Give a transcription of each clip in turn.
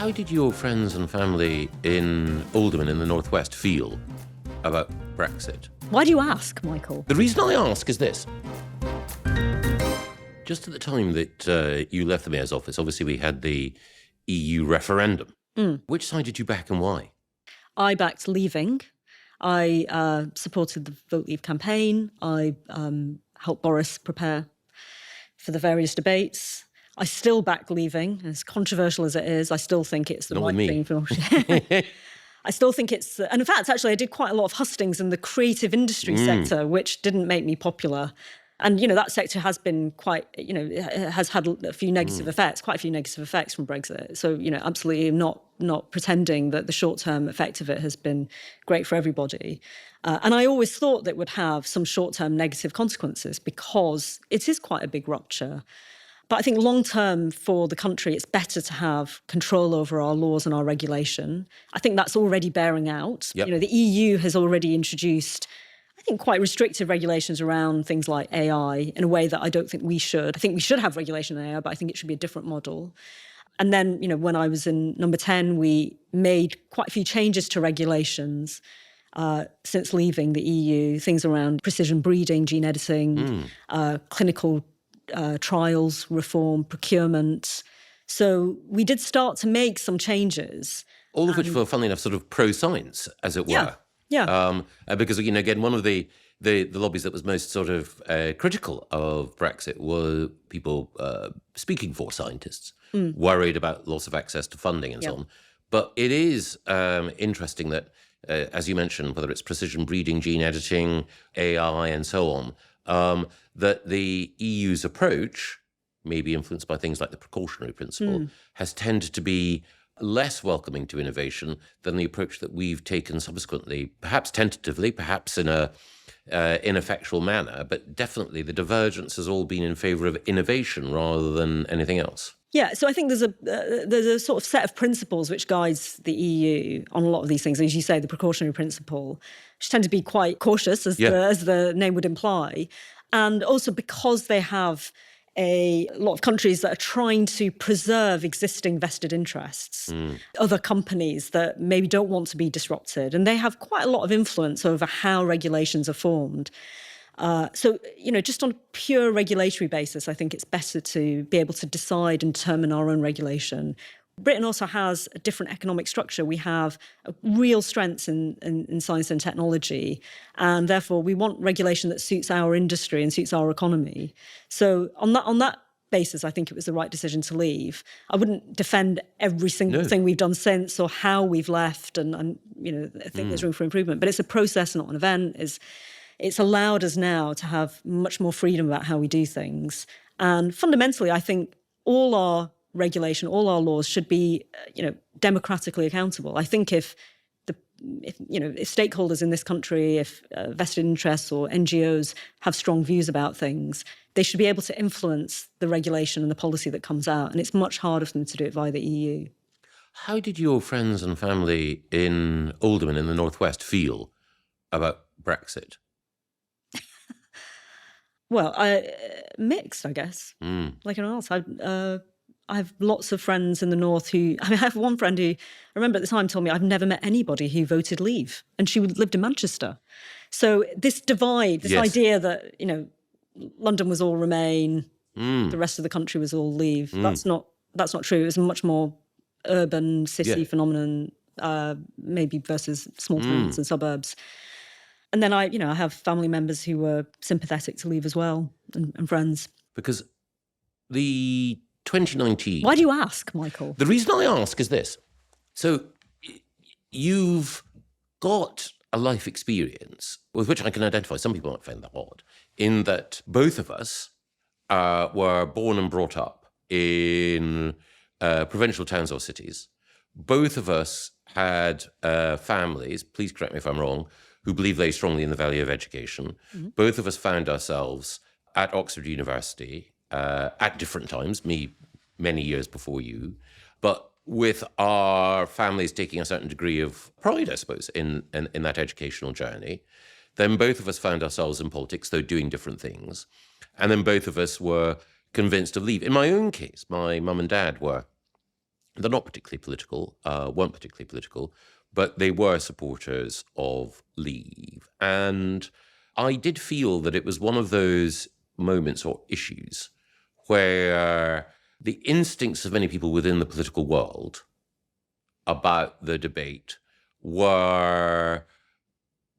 How did your friends and family in Alderman in the Northwest feel about Brexit? Why do you ask, Michael? The reason I ask is this. Just at the time that you left the mayor's office, obviously we had the EU referendum. Which side did you back and why? I backed leaving. I supported the Vote Leave campaign. I helped Boris prepare for the various debates. I still back leaving, as controversial as it is. I still think it's the Not right with thing for. I still think it's, and in fact, actually, I did quite a lot of hustings in the creative industry sector, which didn't make me popular. And, that sector has been quite, it has had a few negative effects, quite a few negative effects from Brexit. So, absolutely not pretending that the short-term effect of it has been great for everybody. And I always thought that it would have some short-term negative consequences because it is quite a big rupture. But I think long-term for the country, it's better to have control over our laws and our regulation. I think that's already bearing out. Yep. The EU has already introduced, I think, quite restrictive regulations around things like AI in a way that I don't think we should. I think we should have regulation on AI, but I think it should be a different model. And then, when I was in number 10, we made quite a few changes to regulations since leaving the EU, things around precision breeding, gene editing, clinical trials, reform, procurement. So we did start to make some changes. All of which were, funnily enough, sort of pro-science, as it were. Yeah. Because, again, one of the lobbies that was most sort of critical of Brexit were people speaking for scientists, worried about loss of access to funding and so on. But it is interesting that, as you mentioned, whether it's precision breeding, gene editing, AI and so on, that the EU's approach, maybe influenced by things like the precautionary principle, has tended to be less welcoming to innovation than the approach that we've taken subsequently, perhaps tentatively, perhaps in a ineffectual manner, but definitely the divergence has all been in favour of innovation rather than anything else. Yeah, so I think there's a sort of set of principles which guides the EU on a lot of these things. As you say, the precautionary principle, which tend to be quite cautious, as the name would imply. And also because they have a lot of countries that are trying to preserve existing vested interests, other companies that maybe don't want to be disrupted, and they have quite a lot of influence over how regulations are formed. So, just on a pure regulatory basis, I think it's better to be able to decide and determine our own regulation. Britain also has a different economic structure. We have a real strengths in science and technology, and therefore we want regulation that suits our industry and suits our economy. So on that basis, I think it was the right decision to leave. I wouldn't defend every single thing we've done since or how we've left, and I think there's room for improvement. But it's a process, not an event. It's allowed us now to have much more freedom about how we do things. And fundamentally, I think all our regulation, all our laws should be, democratically accountable. I think if stakeholders in this country, if vested interests or NGOs have strong views about things, they should be able to influence the regulation and the policy that comes out. And it's much harder for them to do it via the EU. How did your friends and family in Alderman in the Northwest feel about Brexit? Well, mixed, I guess, like anyone else. I have lots of friends in the North I have one friend who, I remember at the time, told me I've never met anybody who voted Leave, and she lived in Manchester. So this divide, this idea that, London was all Remain, the rest of the country was all Leave, that's not true. It was a much more urban city phenomenon, maybe versus small towns and suburbs. And then I have family members who were sympathetic to Leave as well, and friends. Because the 2019... Why do you ask, Michael? The reason I ask is this. So you've got a life experience with which I can identify. Some people might find that odd, in that both of us were born and brought up in provincial towns or cities. Both of us had families, please correct me if I'm wrong, who believe very strongly in the value of education. Both of us found ourselves at Oxford University at different times, me many years before you, but with our families taking a certain degree of pride, I suppose, in that educational journey. Then both of us found ourselves in politics, though doing different things. And then both of us were convinced of Leave. In my own case, my mum and dad were they're not particularly political, weren't particularly political, but they were supporters of leave. And I did feel that it was one of those moments or issues where the instincts of many people within the political world about the debate were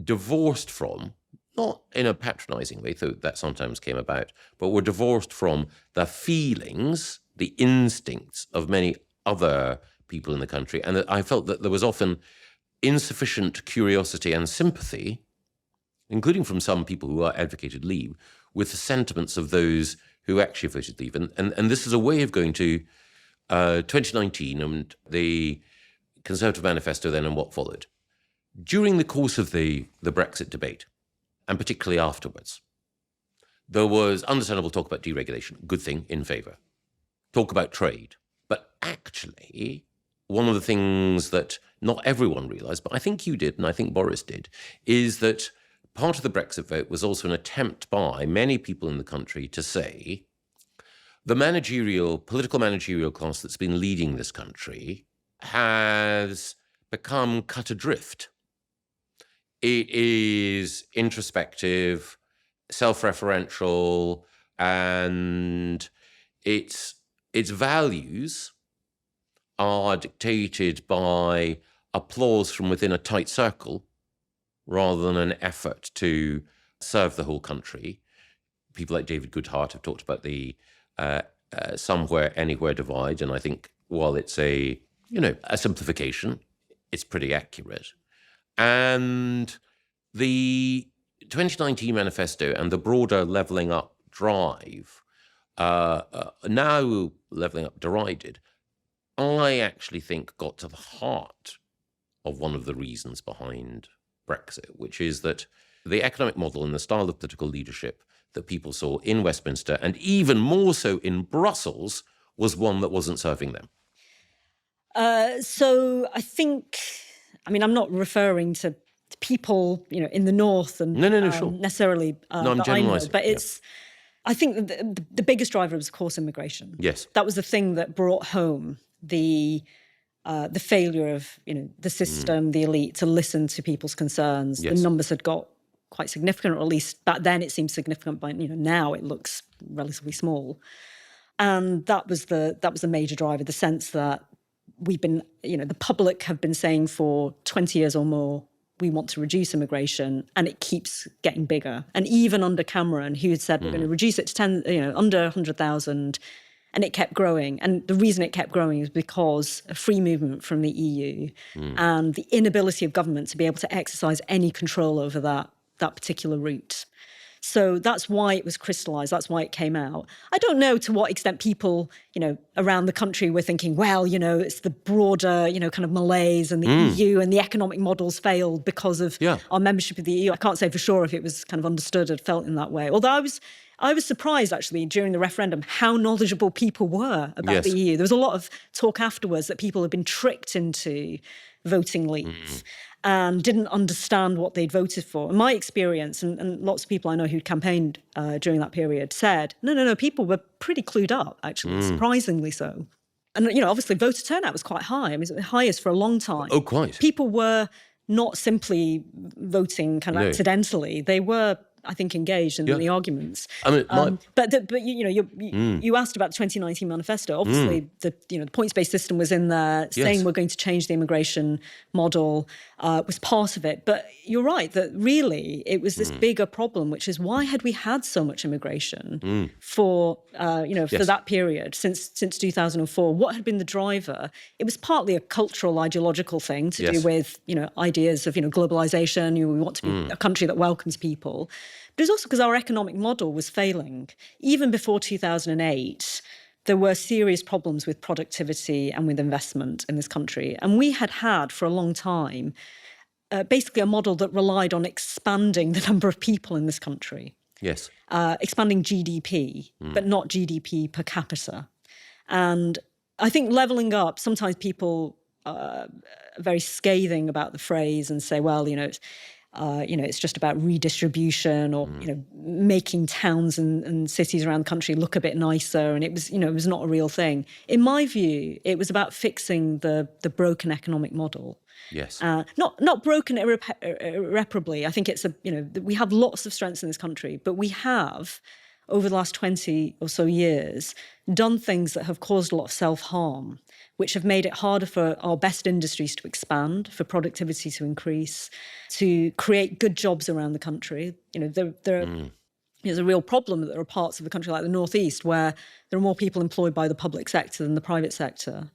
divorced from, not in a patronizing way, though that sometimes came about, but were divorced from the feelings, the instincts of many other people in the country. And I felt that there was often insufficient curiosity and sympathy, including from some people who advocated leave, with the sentiments of those who actually voted leave. And this is a way of going to 2019 and the Conservative manifesto then and what followed. During the course of the Brexit debate, and particularly afterwards, there was understandable talk about deregulation, good thing, in favour. Talk about trade. But actually, one of the things that not everyone realised, but I think you did and I think Boris did, is that part of the Brexit vote was also an attempt by many people in the country to say the political managerial class that's been leading this country has become cut adrift. It is introspective, self-referential, and its values are dictated by applause from within a tight circle rather than an effort to serve the whole country. People like David Goodhart have talked about the somewhere, anywhere divide, and I think while it's a simplification, it's pretty accurate. And the 2019 manifesto and the broader levelling up drive, now levelling up derided, I actually think got to the heart of one of the reasons behind Brexit, which is that the economic model and the style of political leadership that people saw in Westminster, and even more so in Brussels, was one that wasn't serving them. So I think, I'm not referring to people, in the north and sure. necessarily I'm that I know, generalising, but it's. I think the biggest driver was, of course, immigration. Yes, that was the thing that brought home the failure of the system, the elite to listen to people's concerns. Yes. The numbers had got quite significant, or at least back then it seemed significant. But now it looks relatively small, and that was the major driver. The sense that we've been, the public have been saying for 20 years or more, we want to reduce immigration, and it keeps getting bigger. And even under Cameron, who had said we're going to reduce it to 10, under 100,000, and it kept growing. And the reason it kept growing is because of free movement from the EU and the inability of government to be able to exercise any control over that particular route. So that's why it was crystallised. That's why it came out. I don't know to what extent people, around the country were thinking, well, it's the broader, kind of malaise and the EU and the economic models failed because of our membership of the EU. I can't say for sure if it was kind of understood or felt in that way. Although I was surprised, actually, during the referendum, how knowledgeable people were about the EU. There was a lot of talk afterwards that people had been tricked into voting leave and didn't understand what they'd voted for. In my experience, and lots of people I know who'd campaigned during that period said, no, people were pretty clued up, actually, surprisingly so. And, obviously voter turnout was quite high. It was the highest for a long time. Oh, quite. People were not simply voting kind of accidentally. They were, I think, engaged in the arguments. But you asked about the 2019 manifesto. Obviously, the points-based system was in there. Saying we're going to change the immigration model was part of it. But you're right that really it was this bigger problem, which is why had we had so much immigration for for that period since 2004? What had been the driver? It was partly a cultural, ideological thing to do with ideas of globalization. We want to be a country that welcomes people. But it's also because our economic model was failing. Even before 2008, there were serious problems with productivity and with investment in this country. And we had for a long time, basically a model that relied on expanding the number of people in this country. Yes. Expanding GDP, but not GDP per capita. And I think levelling up, sometimes people are very scathing about the phrase and say, well, It's just about redistribution or, making towns and cities around the country look a bit nicer. And it was not a real thing. In my view, it was about fixing the broken economic model. Yes. Not broken irreparably. I think we have lots of strengths in this country, but we have, over the last 20 or so years, done things that have caused a lot of self-harm, which have made it harder for our best industries to expand, for productivity to increase, to create good jobs around the country. There's a real problem that there are parts of the country like the Northeast where there are more people employed by the public sector than the private sector.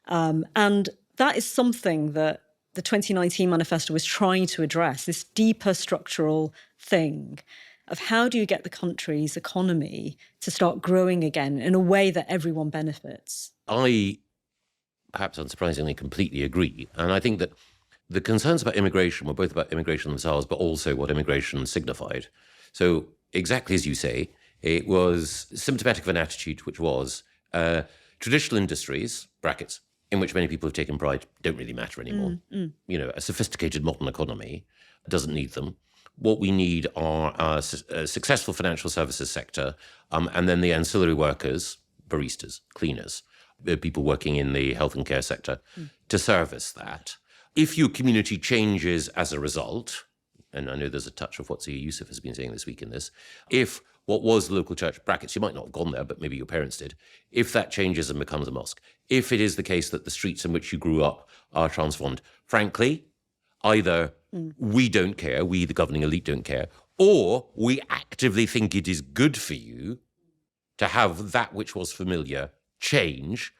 And that is something that the 2019 manifesto was trying to address, this deeper structural thing of how do you get the country's economy to start growing again in a way that everyone benefits. I, perhaps unsurprisingly, completely agree. And I think that the concerns about immigration were both about immigration themselves, but also what immigration signified. So exactly as you say, it was symptomatic of an attitude which was traditional industries, brackets, in which many people have taken pride, don't really matter anymore. A sophisticated modern economy doesn't need them. What we need are a successful financial services sector, and then the ancillary workers, baristas, cleaners, the people working in the health and care sector, to service that. If your community changes as a result, and I know there's a touch of what Zia Youssef has been saying this week in this, if what was the local church, brackets, you might not have gone there, but maybe your parents did, if that changes and becomes a mosque, if it is the case that the streets in which you grew up are transformed, frankly, either we don't care, we, the governing elite, don't care, or we actively think it is good for you to have that which was familiar change,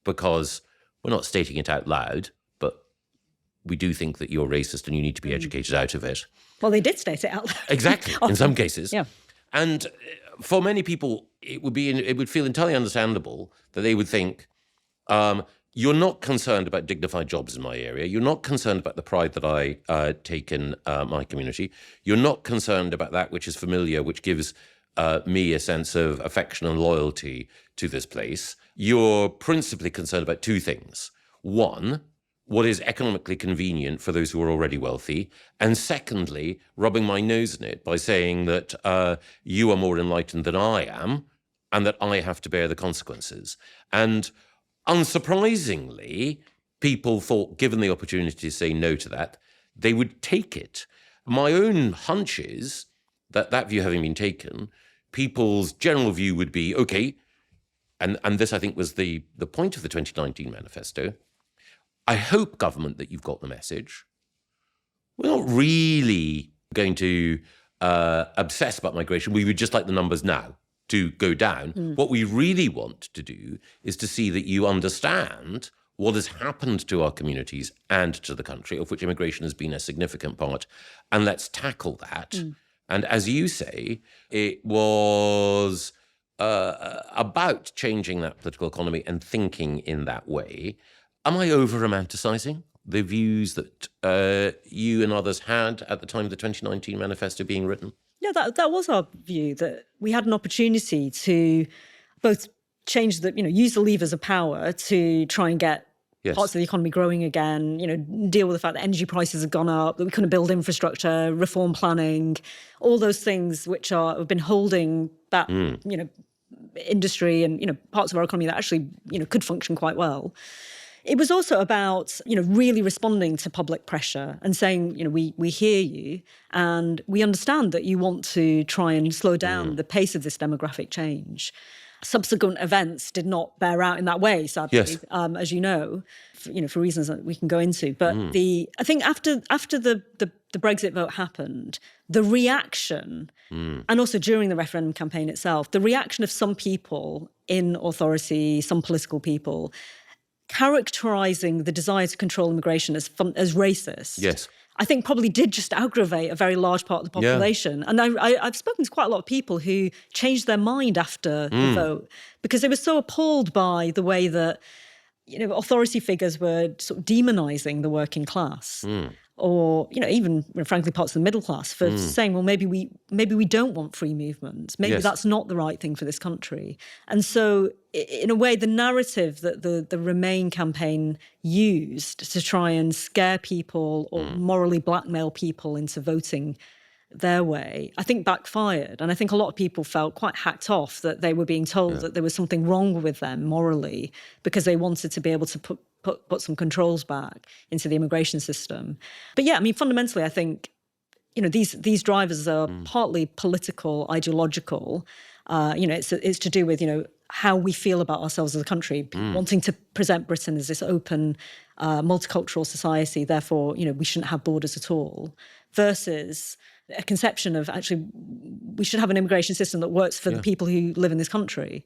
because we're not stating it out loud, but we do think that you're racist and you need to be educated out of it. Well, they did state it out loud. Exactly, in some cases. Yeah. And for many people, it would feel entirely understandable that they would think, you're not concerned about dignified jobs in my area. You're not concerned about the pride that I take in my community. You're not concerned about that which is familiar, which gives me a sense of affection and loyalty to this place. You're principally concerned about two things. One, what is economically convenient for those who are already wealthy. And secondly, rubbing my nose in it by saying that you are more enlightened than I am and that I have to bear the consequences. And unsurprisingly, people thought, given the opportunity to say no to that, they would take it. My own hunch is that view having been taken, people's general view would be, okay, and this I think was the point of the 2019 manifesto, I hope, government, that you've got the message. We're not really going to obsess about migration. We would just like the numbers now to go down. What we really want to do is to see that you understand what has happened to our communities and to the country, of which immigration has been a significant part, and let's tackle that. And as you say, it was about changing that political economy and thinking in that way. Am I over-romanticizing the views that you and others had at the time of the 2019 manifesto being written? Yeah, that was our view, that we had an opportunity to both change use the levers of power to try and get parts of the economy growing again, deal with the fact that energy prices have gone up, that we couldn't build infrastructure, reform planning, all those things which have been holding that, industry and, parts of our economy that actually, could function quite well. It was also about, really responding to public pressure and saying, we hear you and we understand that you want to try and slow down the pace of this demographic change. Subsequent events did not bear out in that way, sadly, as you know, for reasons that we can go into. But I think after the Brexit vote happened, the reaction, and also during the referendum campaign itself, the reaction of some people in authority, some political people, characterising the desire to control immigration as racist, I think probably did just aggravate a very large part of the population. And I've spoken to quite a lot of people who changed their mind after the vote because they were so appalled by the way that authority figures were sort of demonising the working class. or, you know, even frankly parts of the middle class for saying, well, maybe we don't want free movement. Maybe that's not the right thing for this country. And so in a way, the narrative that the Remain campaign used to try and scare people or morally blackmail people into voting their way, I think backfired. And I think a lot of people felt quite hacked off that they were being told that there was something wrong with them morally because they wanted to be able to put some controls back into the immigration system. But yeah, I mean, fundamentally, I think, you know, these drivers are partly political, ideological. You know, it's to do with, you know, how we feel about ourselves as a country, wanting to present Britain as this open, multicultural society. Therefore, you know, we shouldn't have borders at all, versus a conception of actually we should have an immigration system that works for the people who live in this country.